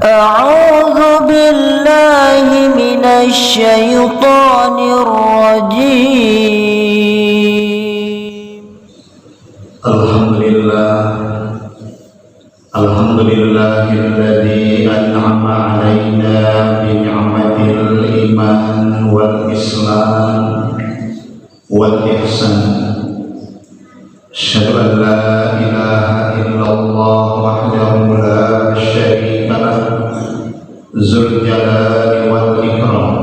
أعوذ بالله من الشيطان الرجيم. الحمد لله الذي أنعم علينا بنعمة الإيمان والإسلام والإحسان. أشهد أن لا إله إلا الله وحده لا شريك له ذو الجلال والإكرام،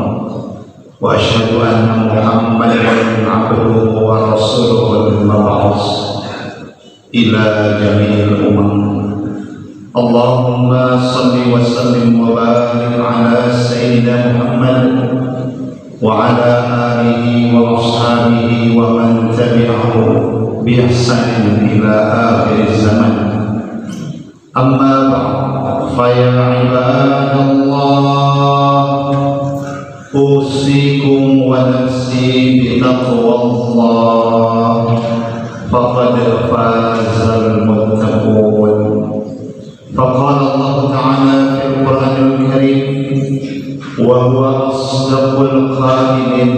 وأشهد أن محمدا عبده ورسوله المبعوث إلى جميع الأمم. اللهم صل وسلم وبارك على سيدنا محمد وعلى آله وأصحابه ومن تبعه بإحسان إلى آخر الزمن. أما بعد، فيا عباد الله، أوصيكم ونفسي بتقوى الله، فقد فاز المتقون. فقال الله تعالى في القرآن الكريم وهو أصدق القائلين: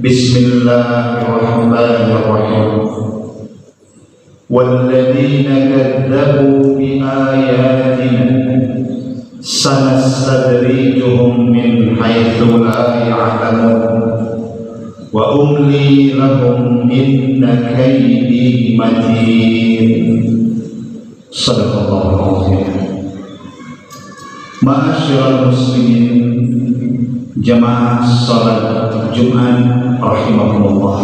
بسم الله الرحمن الرحيم. والذين كذبوا بآياتنا سنستدرجهم من حيث لا يعلمون وأملي لهم إن كيدي متين. Sadaqallahu alazim. Ma'asyiral muslimin, jamaah salat Jumat rahimahumullah.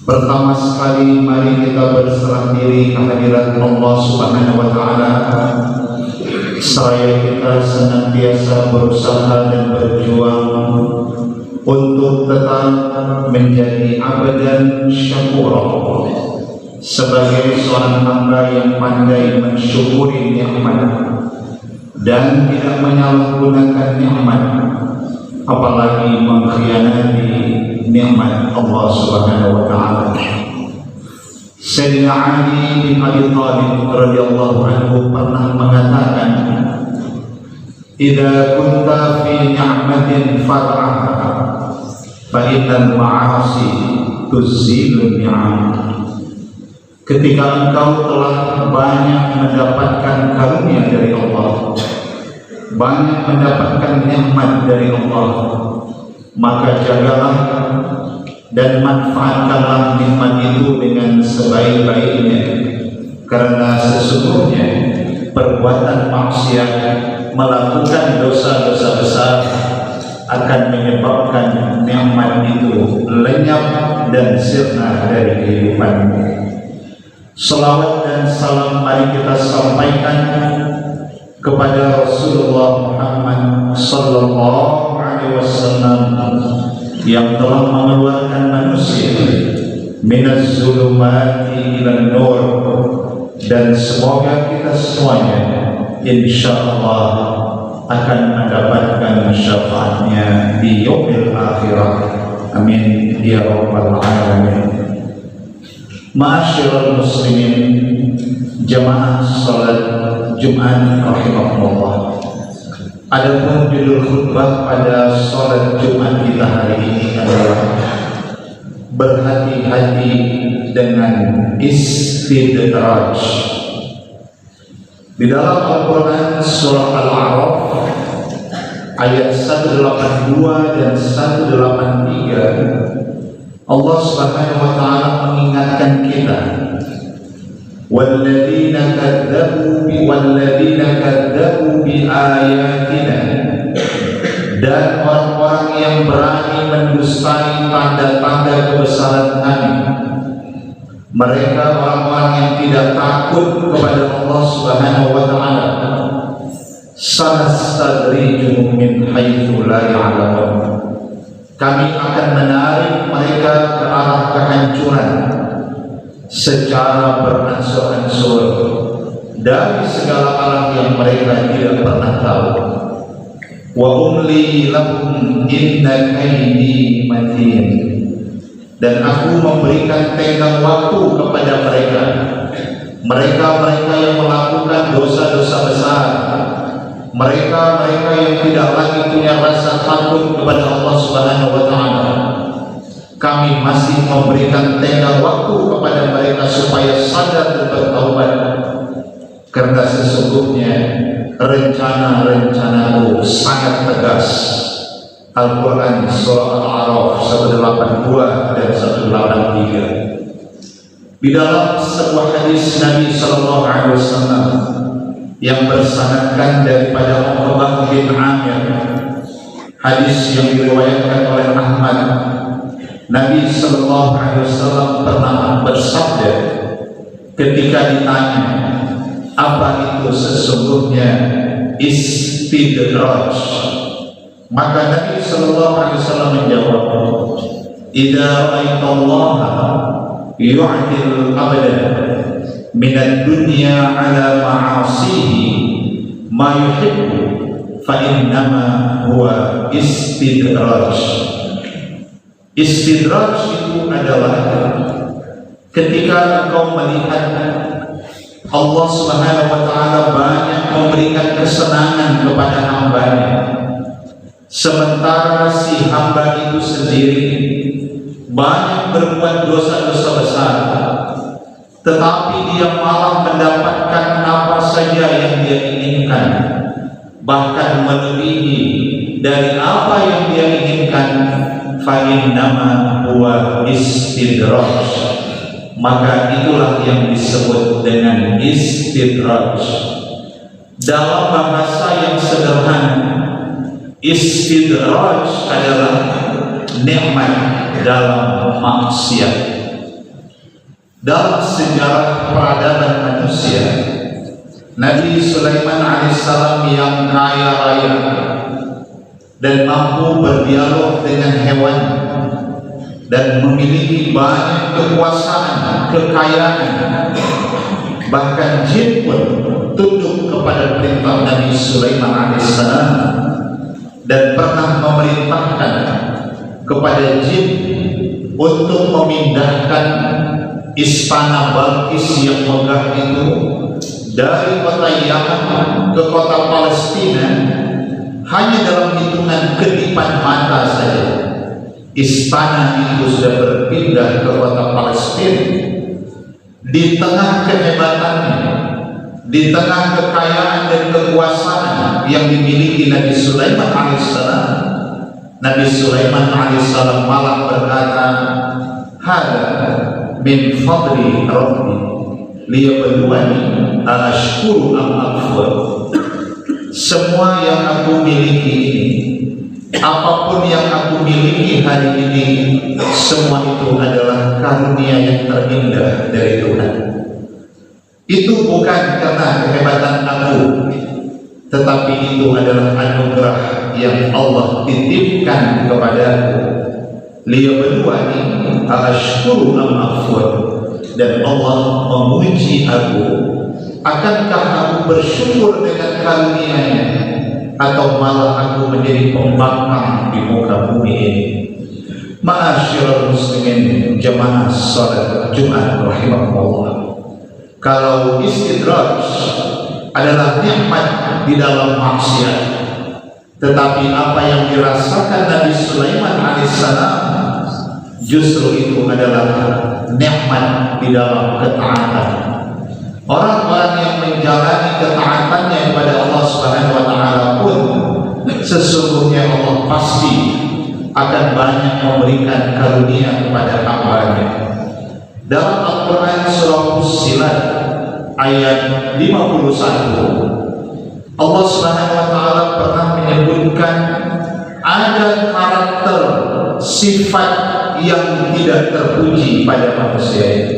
Pertama sekali mari kita berserah diri kehadirat Allah Subhanahu wa taala. Seraya kita senantiasa berusaha dan berjuang untuk tetap menjadi abdan syakura, sebagai seorang hamba yang pandai mensyukuri nikmat dan tidak menyalahgunakan nikmat, apalagi mengkhianati nikmat Allah Subhanahu wa taala. Sayyidina Ali bin Abi Thalib radhiyallahu anhu pernah mengatakan, "Idza kunta fi ni'matin far'aha fa innal ma'asi tuzilun ni'am." Ketika engkau telah banyak mendapatkan karunia dari Allah, banyak mendapatkan nikmat dari Allah, maka jagalah dan manfaatkanlah nikmat itu dengan sebaik-baiknya, karena sesungguhnya perbuatan maksiat, melakukan dosa-dosa besar akan menyebabkan nikmat itu lenyap dan sirna dari kehidupanmu. Salawat dan salam mari kita sampaikan kepada Rasulullah Muhammad sallallahu alaihi wasallam yang telah mengeluarkan manusia minaz zulumati ilan nur, dan semoga kita semuanya insyaallah akan mendapatkan syafaatnya di yaumil akhirah. Amin ya rabbal alamin. Ma'asyiral muslimin, jamaah salat Jumat rahimahumullah. Adapun judul khutbah pada salat Jumat kita hari ini adalah berhati-hati dengan istidraj. Di dalam Al-Quran surah Al-A'raf ayat 182 dan 183, Allah Subhanahu wa taala mengingatkan kita, walladzina kadzdzabu bi ayatina, dan orang-orang yang berani mendustai tanda-tanda kebesaran kami. Mereka orang-orang yang tidak takut kepada Allah Subhanahu wa taala. Sanastadrijuhum min haitsu la ya'lamun. Kami akan menarik mereka ke arah kehancuran secara beransur-ansur dari segala arah yang mereka tidak pernah tahu. Wa umli lahum inna kaidi matin. Dan aku memberikan tenggang waktu kepada mereka, mereka yang melakukan dosa-dosa besar, mereka-mereka yang tidak lagi punya rasa takut kepada Allah Subhanahu wa taala, kami masih memberikan tenggang waktu kepada mereka supaya sadar dan bertaubat, karena sesungguhnya rencana-rencanaku sangat tegas. Al-Quran Surah Al-A'raf 182 dan 183. Di dalam sebuah hadis Nabi Sallallahu Alaihi Wasallam yang bersanadkan daripada Uqbah bin Amir, hadis yang diriwayatkan oleh Ahmad, Nabi Sallallahu Alaihi Wasallam pernah bersabda ketika ditanya apa itu sesungguhnya istidraj, maka Nabi Sallallahu Alaihi Wasallam menjawab, "Idza ra'aitallaha yu'til abda min ad-dunya 'ala ma'asihi ma yuhibbu fa innama huwa istidraj." Istidraj itu adalah ketika engkau melihat Allah Subhanahu wa taala banyak memberikan kesenangan kepada hamba-Nya, sementara si hamba itu sendiri banyak berbuat dosa-dosa besar, tetapi dia malah mendapatkan apa saja yang dia inginkan, bahkan melebihi dari apa yang dia inginkan, fa innama huwa istidraj, maka itulah yang disebut dengan istidraj. Dalam bahasa yang sederhana, istidraj adalah nikmat dalam maksiat. Dalam sejarah peradaban manusia, Nabi Sulaiman alaihissalam yang kaya raya dan mampu berdialog dengan hewan dan memiliki banyak kekuasaan, kekayaan, bahkan jin pun tunduk kepada perintah Nabi Sulaiman alaihissalam dan pernah memerintahkan kepada jin untuk memindahkan istana Balqis yang megah itu dari kota Yaman ke kota Palestina hanya dalam hitungan kedipan mata saja. Istana itu sudah berpindah ke kota Palestina. Di tengah kehebatannya, di tengah kekayaan dan kekuasaan yang dimiliki Nabi Sulaiman alaihissalam, Nabi Sulaiman alaihissalam malah berkata, "Hada min fadli Rabbi liyabluwani ashkuru am akfur." Semua yang aku miliki ini, apapun yang aku miliki hari ini, semua itu adalah karunia yang terindah dari Tuhan. Itu bukan karena kehebatan aku, tetapi itu adalah anugerah yang Allah titipkan kepadaku. Liyabluwani ashkuru am akfur, dan Allah memuji aku, akankah aku bersyukur dengan karunia-Nya atau malah aku menjadi pembangkang di muka bumi ini. Ma'asyiral muslimin jamaah salat Jumat rahimahullah, kalau istidraj adalah nikmat di dalam maksiat, tetapi apa yang dirasakan Nabi Sulaiman alaihissalam justru itu adalah nikmat di dalam ketaatan. Orang-orang yang menjalani ketaatannya kepada Allah Subhanahu wa taala pun sesungguhnya Allah pasti akan banyak memberikan karunia kepada hamba-Nya. Dalam Al-Quran surah Fussilat ayat 51, Allah Subhanahu wa taala pernah menyebutkan ada karakter sifat yang tidak terpuji pada manusia itu.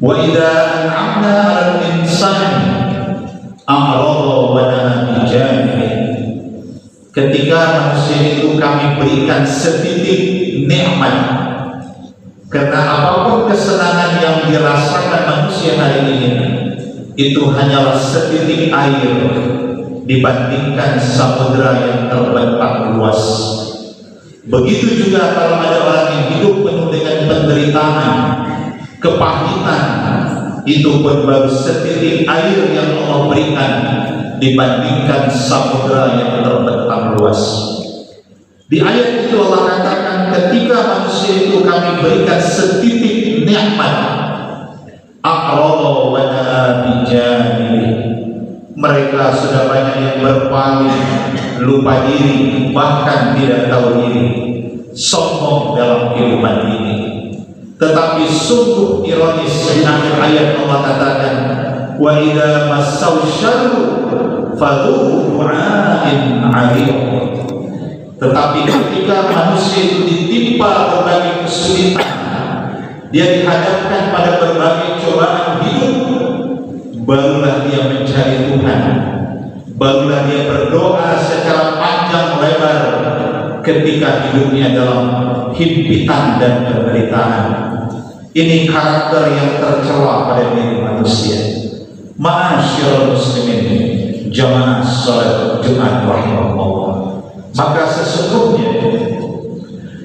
Wa idza an'amna 'alal insani a'rada wa na'a bi janibi. Ketika manusia itu kami berikan setitik nikmat, karena apapun kesenangan yang dirasakan manusia hari ini itu hanyalah setitik air dibandingkan samudera yang terbentang luas. Begitu juga kalau ada orang yang hidup penuh dengan penderitaan, kepahitan, itu pun baru setitik air yang Allah berikan dibandingkan samudra yang terbentang luas. Di ayat itu Allah katakan, ketika manusia itu kami berikan setitik nikmat, a'rada wa na'a bijanibi, mereka sudah banyak yang berpaling, lupa diri, bahkan tidak tahu diri, sombong dalam kehidupan ini. Tetapi sungguh ironis, di akhir ayat Allah katakan, wa idza massau syarru fadhu du'ain 'arid. Tetapi ketika manusia itu ditimpa berbagai kesulitan, dia dihadapkan pada berbagai cobaan hidup, barulah dia mencari Tuhan, barulah dia berdoa secara panjang lebar ketika hidupnya dalam himpitan dan penderitaan. Ini karakter yang tercela pada diri manusia. Ma'asyiral muslimin, jamaah salat Jumat rahimakumullah. Maka sesungguhnya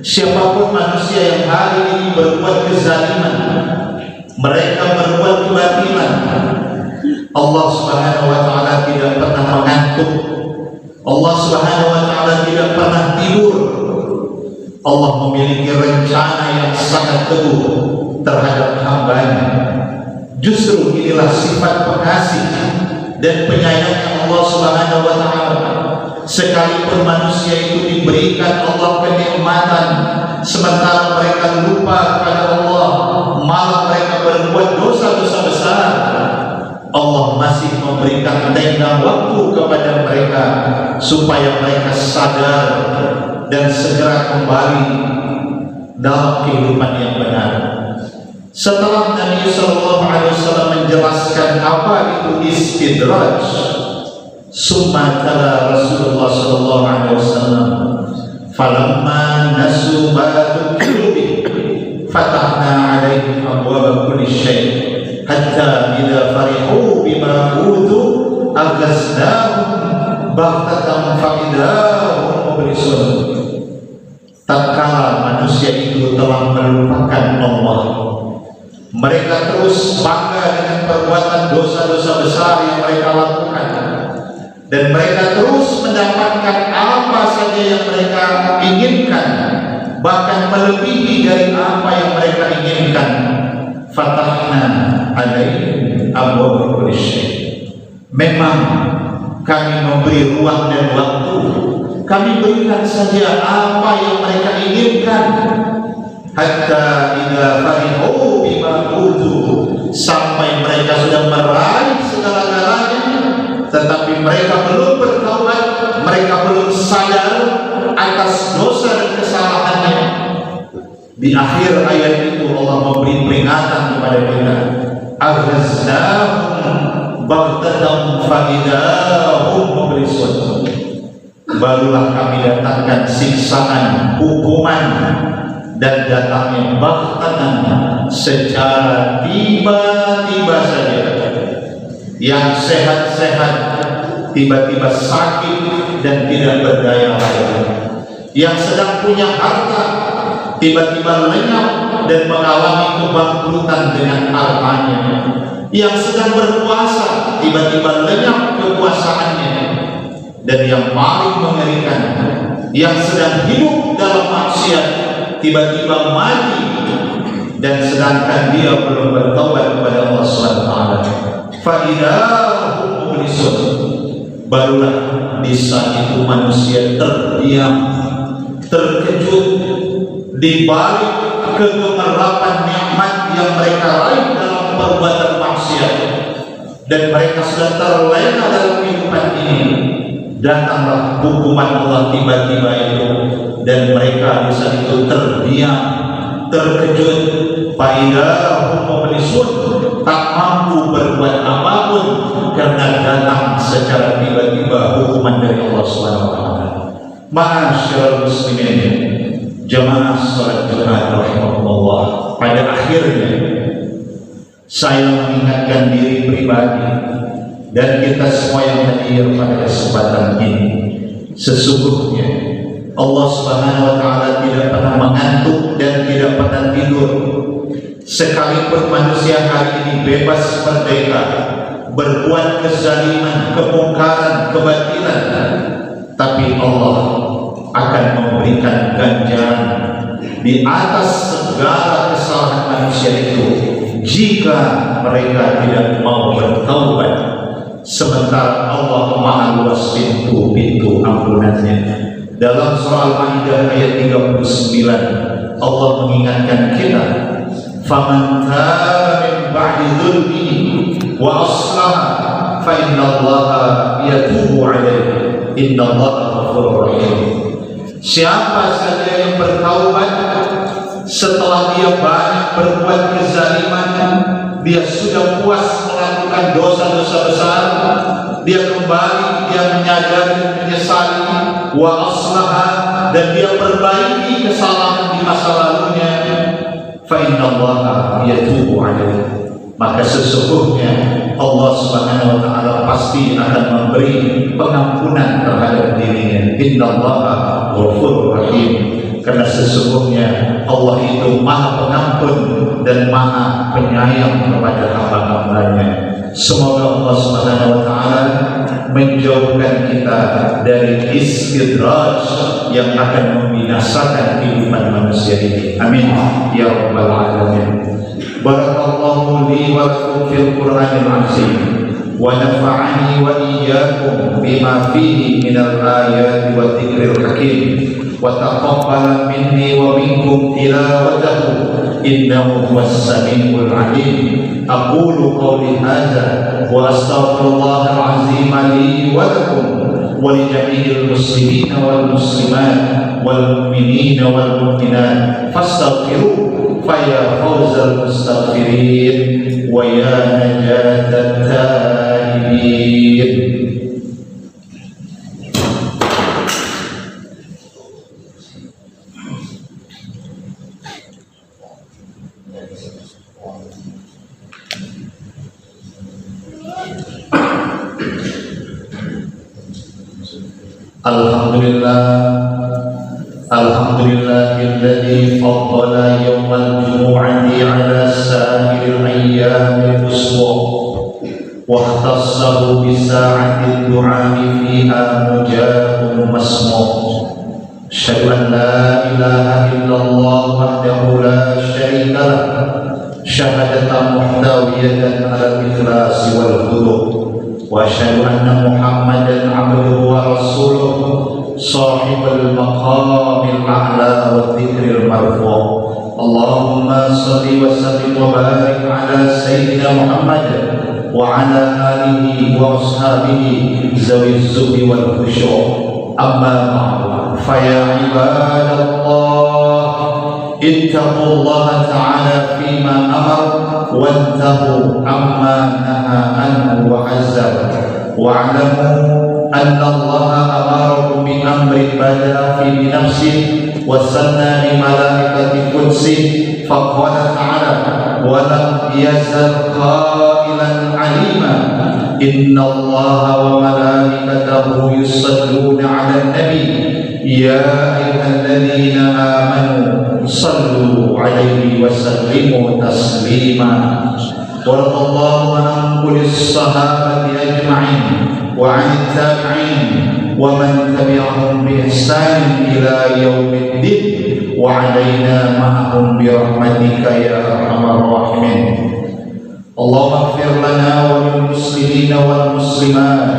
siapapun manusia yang hari ini berbuat kezaliman, mereka berbuat kebatilan, Allah Subhanahu wa taala tidak pernah mengantuk. Allah Subhanahu wa taala tidak pernah tidur. Allah memiliki rencana yang sangat teguh terhadap hamba-Nya. Justru inilah sifat pengasih dan penyayang Allah Subhanahu wa taala. Sekalipun manusia itu diberikan Allah kenikmatan, sementara mereka lupa kepada Allah, malah mereka berbuat dosa-dosa besar, Allah masih memberikan tenggang waktu kepada mereka supaya mereka sadar dan segera kembali dalam kehidupan yang benar. Setelah Nabi SAW menjelaskan apa itu istidraj, summa tala Rasulullah SAW, falamma nasu ma dzukiru bihi fatahna 'alaihim abwaaba kulli syai' hatta idza farihu bima utu aghaznahum baghtatan fa idahum mublisun. Tatkala manusia itu telah melupakan Allah, mereka terus bangga dengan perbuatan dosa-dosa besar yang mereka lakukan, dan mereka terus mendapatkan apa saja yang mereka inginkan, bahkan melebihi dari apa yang mereka inginkan. Fatahna alaihim abwaaba kulli syai'. Memang kami memberi ruang dan waktu, kami berikan saja apa yang mereka inginkan. Hatta idza farihu bima utu, sampai mereka sudah meraih segala-galanya, tetapi mereka belum bertaubat, mereka belum sadar atas dosa dan kesalahannya. Di akhir ayat itu Allah memberi peringatan kepada kita, aghaznahum baghtatan fa idahum mublisun. Barulah kami datangkan siksaan, hukuman, dan datangnya baghtatan, secara tiba-tiba saja. Yang sehat-sehat tiba-tiba sakit dan tidak berdaya lagi. Yang sedang punya harta tiba-tiba lenyap dan mengalami kebangkrutan dengan hartanya. Yang sedang berpuasa tiba-tiba lenyap kekuasaannya. Dan yang paling mengerikan, yang sedang hidup dalam maksiat tiba-tiba mati, dan sedangkan dia belum bertobat kepada Allah SWT. Fa'idahum mublisun. Barulah di saat itu manusia terdiam, terkejut di balik kegemilapan nikmat yang mereka raih dalam perbuatan maksiat, dan mereka sudah terlena dalam kehidupan ini. Datanglah hukuman Allah tiba-tiba itu, dan mereka di saat itu terdiam, terkejut. Fa'idahum mublisun, tak mampu berbuat apapun karena datang secara tiba-tiba hukuman dari Allah SWT. Ma'asyiral muslimin, jamaah salat Jumat rahimakumullah, pada akhirnya saya mengingatkan diri pribadi dan kita semua yang hadir pada kesempatan ini, sesungguhnya Allah Subhanahu wa taala tidak pernah mengantuk dan tidak pernah tidur. Sekalipun manusia hari ini bebas merdeka, berbuat kezaliman, kemungkaran, kebatilan, tapi Allah akan memberikan ganjaran di atas segala kesalahan manusia itu jika mereka tidak mau bertaubat, sementara Allah Maha luas pintu-pintu ampunannya. Dalam surah Al-Maidah ayat 39 Allah mengingatkan kita, faman taba min ba'di dzulmihi wa aslaha fa innallaha yatubu 'alaihi innallaha ghafurur rahim. Siapa saja yang bertaubat setelah dia banyak berbuat kezaliman, dia sudah puas melakukan dosa-dosa besar, dia kembali, dia menyadari, menyesali, wa aslaha, dan dia perbaiki kesalahan di masa lalunya, fa innallaha yatubu 'alaihi, maka sesungguhnya Allah Subhanahu wa taala pasti akan memberi pengampunan terhadap dirinya. Innallaha ghafurur rahim, karena sesungguhnya Allah itu Maha Pengampun dan Maha Penyayang kepada hamba-hambanya. Semoga Allah Subhanahu wa taala menjauhkan kita dari istidraj yang akan membinasakan kehidupan manusia ini. Amin ya rabbal alamin. Barakallahu li wa lakum fil Qur'anil azim wa nafa'ani wa iyyakum bima fihi minal ayati wa dzikril hakim wa taqabbala minni wa minkum tilawatahu innahu huwas samiul alim. Aqulu qawli hadza wa astaghfirullahal azim li wa lakum wa li jami'il muslimin wal muslimat wal mu'minin wal mu'minat fastaghfiruhu faya fawzal mustaghfirin wa ya najatat taibin. Alhamdulillahilladzi faddala yawmal jumu'ati ala sa'iril ayyamil usbu' wa ikhtassahu bi sa'ati du'a'i fiha mujabun masmu'. Asyhadu an la ilaha illallah wahdahu la syarika lah syahadatan muhtawiyatan ala ikhlasi wal khudu'. Wa asyhadu anna Muhammadan 'abduhu wa rasuluh sahibul maqamil a'la wa dzikril marfu'. Allahumma shalli wa sallim wa barik ala sayyidina Muhammad wa ala alihi wa ashabihi zawi zuhdi wal khusyu'. Amma ba'du, fa ya ibadallah ittaqullaha ta'ala fima amara wantahu amma naha anhu wa hazzar wa'lamu anna allaha amarakum bi amrin bada'a fi nafsihi wa sanna li malaikati qudsi faqala ta'ala wa lam yazal qailan alima inna allaha wa malaikatahu yusalluna 'alan nabi ya ayyuhalladzina amanu sallu 'alaihi wa sallimu taslima. Wallahu an kullis sahabati ajma'in wa 'anit tabi'in wa man tabi'ahum bi ihsan ila yaumiddin wa 'alaina ma'ahum bi rahmatika ya arhamar rahimin. Allahumma ighfir lana wa lil muslimina wal muslimat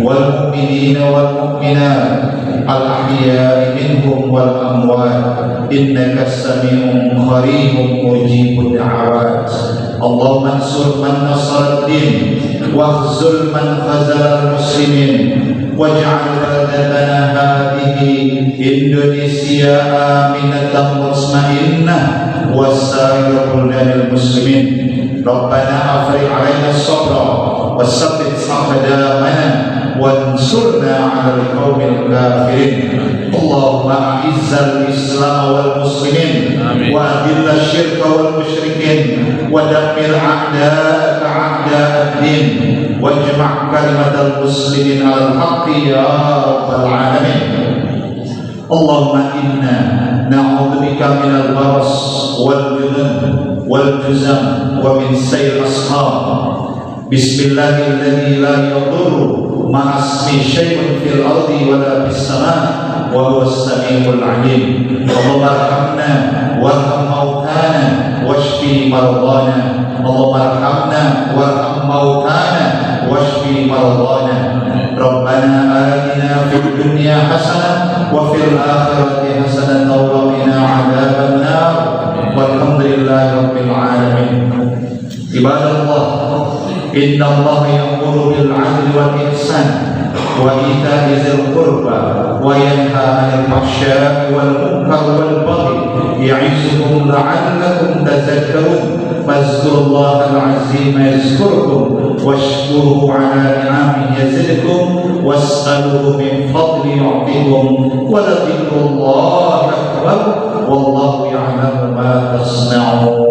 wal mu'minina wal mu'minat al-ahya'i minhum wal amwat innaka sami'un qaribun mujibud da'awat. Allahumma ansur man nasara ad-din wakhzul man khazala al-muslimin waj'al baldatana hadhihi Indonesia aminatan mutma'innah wasa'ir buldanil muslimin. Rabbana afrigh 'alaina as-sabra wasabbit aqdamana wansurna 'alal qaumil kafirin. Allahumma a'izzal islam wal muslimin wa adhil syirka wal musyrikin wa dammir a'da'aka a'da'ad din wajma' kalimatal muslimin 'alal haqqi ya rabbal alamin. Allahumma inna na'udzubika minal baras wal junun wal juzam wa min sayyi al-ashab Bismillahilladzi la yadurru ma'asmi syai'un fil ardi wala fis sama' wa huwas samiul 'alim. Allahumma arhamna warham mautana washfi maradana. Allahumma arhamna warham mautana washfi maradana. Rabbana atina fid dunya hasanah wa fil akhirati hasanah wa qina 'adzabannar. Walhamdulillahi rabbil alamin. Ibadallah, inna Allah ya'muru bil 'adli wal ihsan wa ita'i dzil qurba wa yanha 'anil fahsya'i wal munkari wal baghi ya'izukum la'allakum tadhakkarun. Fazkurullahal 'azima yazkurkum washkuruhu 'ala ni'amihi yazidkum was'aluhu min fadli yu'tikum wa la dzikrullahi akbar wallahu ya'lamu ma tasna'un.